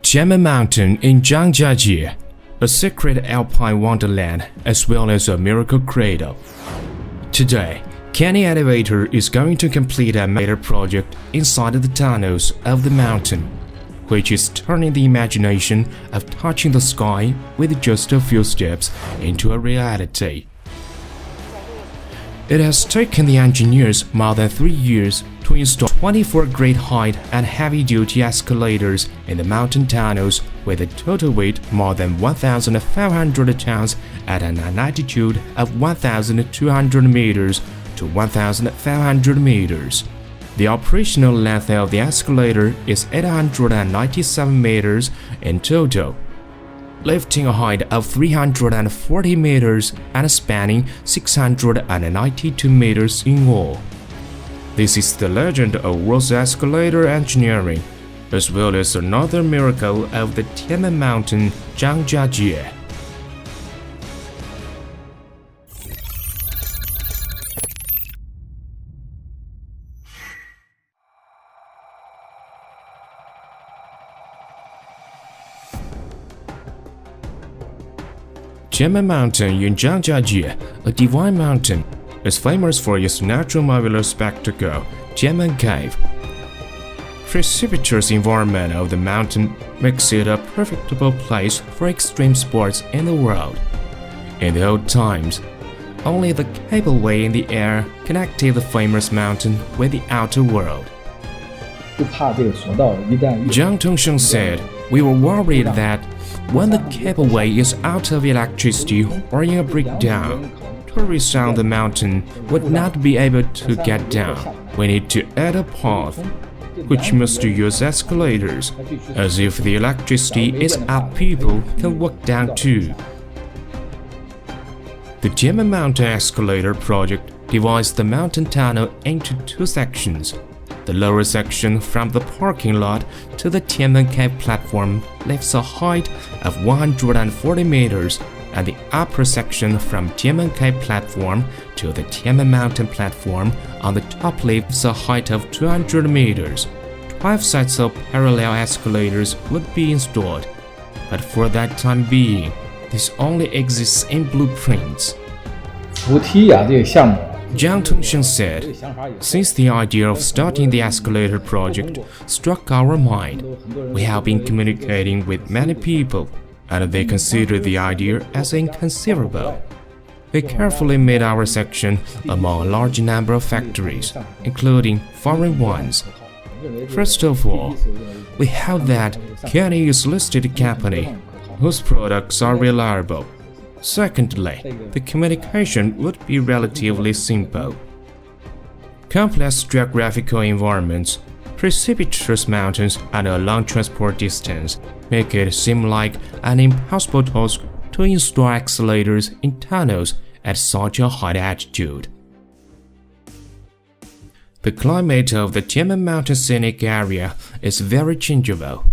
Tianmen Mountain in Jiangjiajie, a secret alpine wonderland as well as a miracle cradle. Today, Kenny Elevator is going to complete a major project inside the tunnels of the mountain, which is turning the imagination of touching the sky with just a few steps into a reality. It has taken the engineers more than 3 years to install 24 great height and heavy-duty escalators in the mountain tunnels with a total weight more than 1,500 tons at an altitude of 1,200 meters to 1,500 meters. The operational length of the escalator is 897 meters in total, lifting a height of 340 meters and spanning 692 meters in all. This is the legend of world's escalator engineering, as well as another miracle of the Tianmen Mountain, Jiangjiajie. Tianmen Mountain in Jiangjiajie, a divine mountain, is famous for its natural marvelous spectacle, Tianmen Cave. Precipitous environment of the mountain makes it a profitable place for extreme sports in the world. In the old times, only the cableway in the air connected the famous mountain with the outer world. Jiang Tongsheng said, "We were worried that when the cableway is out of electricity or in a breakdown, tourists on the mountain would not be able to get down. We need to add a path, which must use escalators, as if the electricity is up, people can walk down too." The Tianmen Mountain Escalator project divides the mountain tunnel into two sections. The lower section from the parking lot to the Tianmen Cave platform lifts a height of 140 meters, and the upper section from Tianmen Cave platform to the Tianmen Mountain platform on the top lifts a height of 200 meters. 12 sets of parallel escalators would be installed, but for that time being, this only exists in blueprints. Jiang Tongsheng said, "Since the idea of starting the escalator project struck our mind, we have been communicating with many people, and they consider the idea as inconceivable. We carefully made our section among a large number of factories, including foreign ones. First of all, we have that Kenny is a listed company whose products are reliable. Secondly, the communication would be relatively simple. Complex geographical environments, precipitous mountains, and a long transport distance make it seem like an impossible task to install accelerators in tunnels at such a high altitude. The climate of the Tianmen Mountain scenic area is very changeable,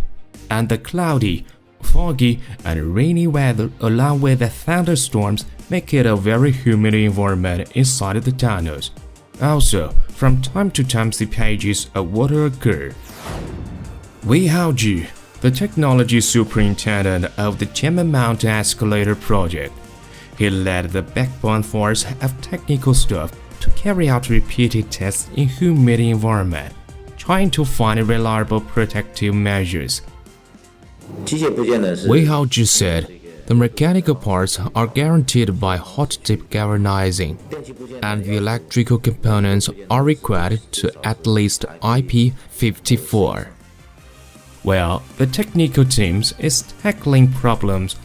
and the cloudy, foggy, and rainy weather along with the thunderstorms make it a very humid environment inside the tunnels. Also, from time to time seepages of water occur." Wei Haoji, the technology superintendent of the Tianmen Mountain Escalator project, he led the backbone force of technical staff to carry out repeated tests in humid environment, trying to find reliable protective measures. Wei Haoji said, "The mechanical parts are guaranteed by hot-dip galvanizing, and the electrical components are required to at least IP54. Well, the technical team is tackling problems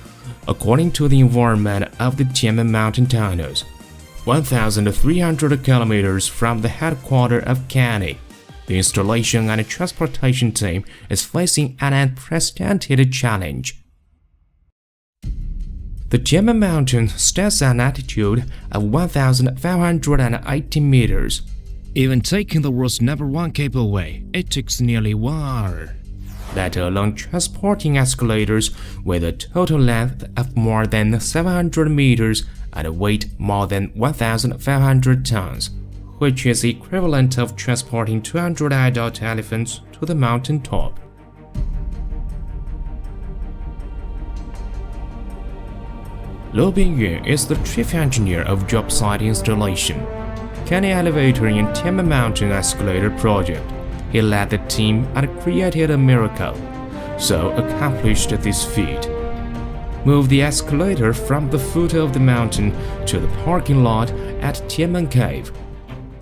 according to the environment of the Tianmen Mountain tunnels, 1,300 kilometers from the headquarters of Kenny. The installation and transportation team is facing an unprecedented challenge. The Tianmen Mountain stands at an altitude of 1,580 meters. Even taking the world's #1 cableway, it takes nearly 1 hour. Let alone transporting escalators with a total length of more than 700 meters and a weight more than 1,500 tons. Which is equivalent of transporting 200 adult elephants to the mountain top." Liu Bingyun is the chief engineer of job site installation. Canyon Elevator in Tianmen Mountain Escalator project. He led the team and created a miracle, so accomplished this feat. Move the escalator from the foot of the mountain to the parking lot at Tianmen Cave.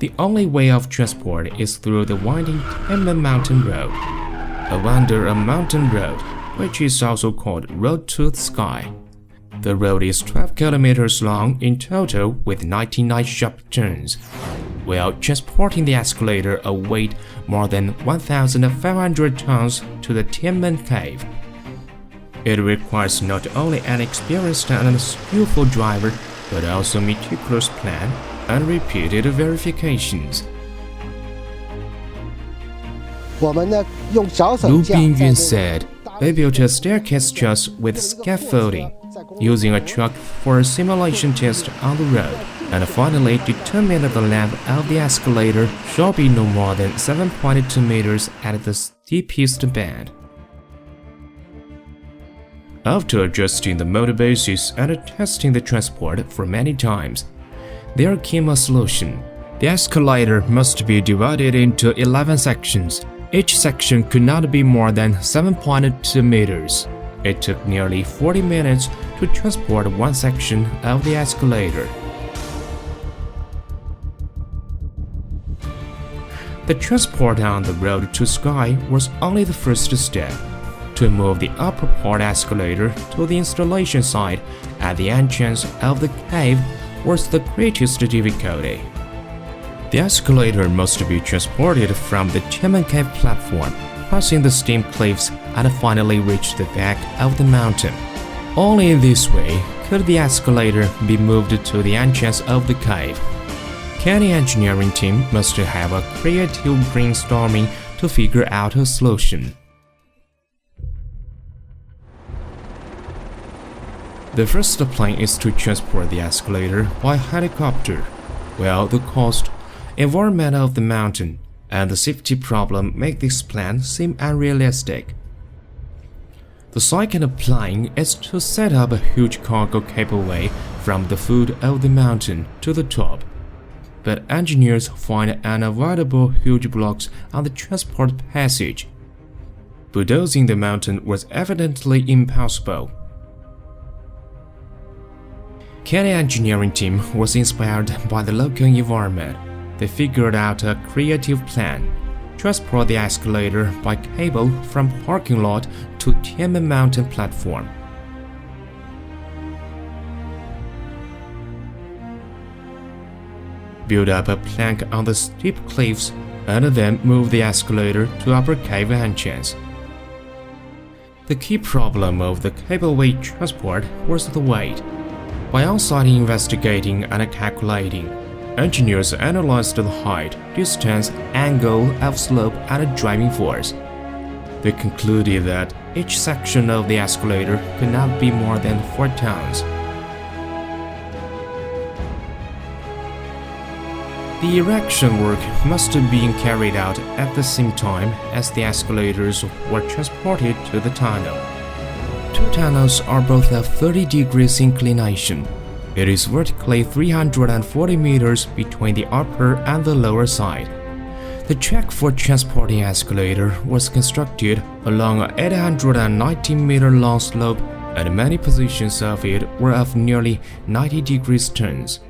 The only way of transport is through the winding Tianmen Mountain Road, under a mountain road, which is also called Road to the Sky. The road is 12 kilometers long in total with 99 sharp turns, while transporting the escalator a weight more than 1,500 tons to the Tianmen Cave. It requires not only an experienced and skillful driver, but also meticulous plan and repeated verifications. Liu Bingyun said, "We built a staircase truss with scaffolding, using a truck for a simulation test on the road, and finally determined the length of the escalator shall be no more than 7.2 meters at the steepest bend." After adjusting the motor bases and testing the transport for many times, there came a solution. The escalator must be divided into 11 sections. Each section could not be more than 7.2 meters. It took nearly 40 minutes to transport one section of the escalator. The transport on the road to Sky was only the first step. To move the upper part escalator to the installation site at the entrance of the cave was the greatest difficulty. The escalator must be transported from the Tianmen Cave platform, passing the steep cliffs, and finally reach the back of the mountain. Only in this way could the escalator be moved to the entrance of the cave. Canyon engineering team must have a creative brainstorming to figure out a solution. The first plan is to transport the escalator by helicopter. Well, the cost, environment of the mountain, and the safety problem make this plan seem unrealistic. The second plan is to set up a huge cargo cableway from the foot of the mountain to the top. But engineers find unavoidable huge blocks on the transport passage. Bulldozing the mountain was evidently impossible. Canyon engineering team was inspired by the local environment. They figured out a creative plan: transport the escalator by cable from parking lot to Tianmen Mountain platform. Build up a plank on the steep cliffs and then move the escalator to upper cave entrance. The key problem of the cableway transport was the weight. By on-site investigating and calculating, engineers analyzed the height, distance, angle of slope, and driving force. They concluded that each section of the escalator could not be more than 4 tons. The erection work must have been carried out at the same time as the escalators were transported to the tunnel. 2 tunnels are both of 30 degrees inclination. It is vertically 340 meters between the upper and the lower side. The track for transporting escalator was constructed along an 890-meter long slope, and many positions of it were of nearly 90 degrees turns.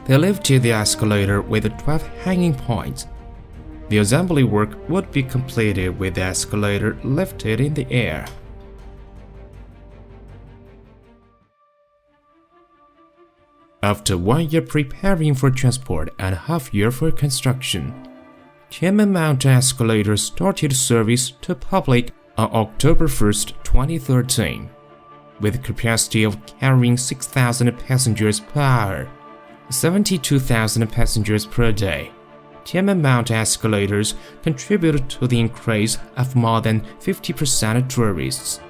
They lifted the escalator with 12 hanging points. The assembly work would be completed with the escalator lifted in the air. After 1 year preparing for transport and half year for construction, Tianmen Mountain Escalator started service to public on October 1, 2013, with capacity of carrying 6,000 passengers per hour, 72,000 passengers per day. Tianmen Mountain escalators contributed to the increase of more than 50% tourists.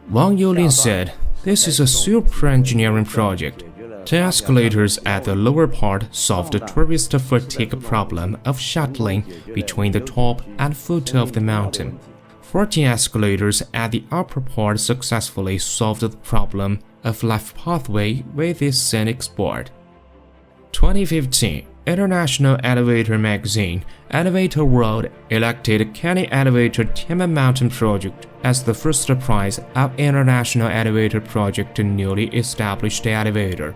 Wang Youlin said, "This is a super engineering project. 10 escalators at the lower part solved the tourist fatigue problem of shuttling between the top and foot of the mountain. 14 escalators at the upper part successfully solved the problem of life pathway with this scenic sport. 2015 International Elevator Magazine Elevator World elected Canyon Elevator Tianmen Mountain Project as the first prize of International Elevator Project newly established elevator.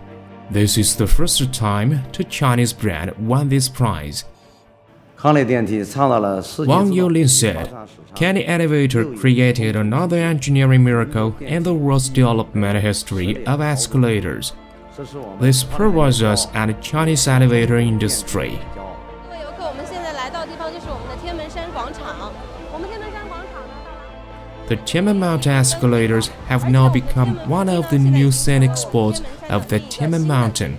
This is the first time the Chinese brand won this prize. Wang Yulin said, Canyon Elevator created another engineering miracle in the world's development history of escalators. This provides us at the Chinese elevator industry. The Tianmen Mountain escalators have now become one of the new scenic spots of the Tianmen Mountain.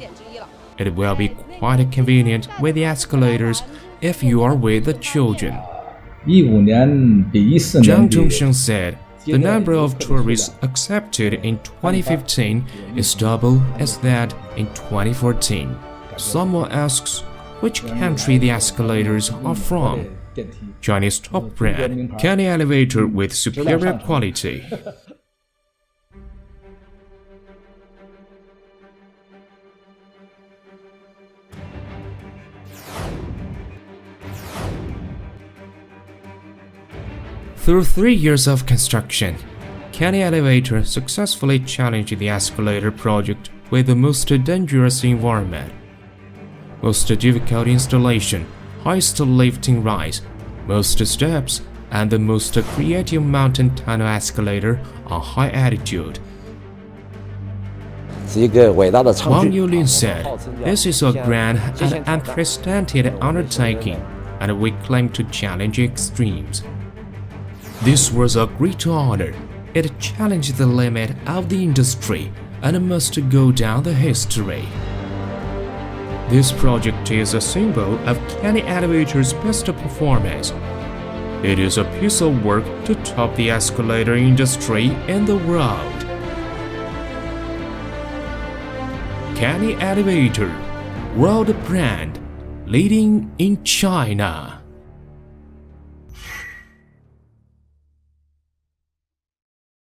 It will be quite convenient with the escalators if you are with the children. Zhang Zhongsheng said, the number of tourists accepted in 2015 is double as that in 2014. Someone asks which country the escalators are from. Chinese top brand, Canyon Elevator with superior quality. Through 3 years of construction, Canyon Elevator successfully challenged the escalator project with the most dangerous environment, most difficult installation, highest lifting rise, most steps, and the most creative mountain tunnel escalator on high altitude. Wang Yulin said, this is a grand and unprecedented undertaking, and we claim to challenge extremes. This was a great honor. It challenged the limit of the industry and must go down the history. This project is a symbol of Canyon Elevator's best performance. It is a piece of work to top the escalator industry in the world. Canyon Elevator, world brand, leading in China.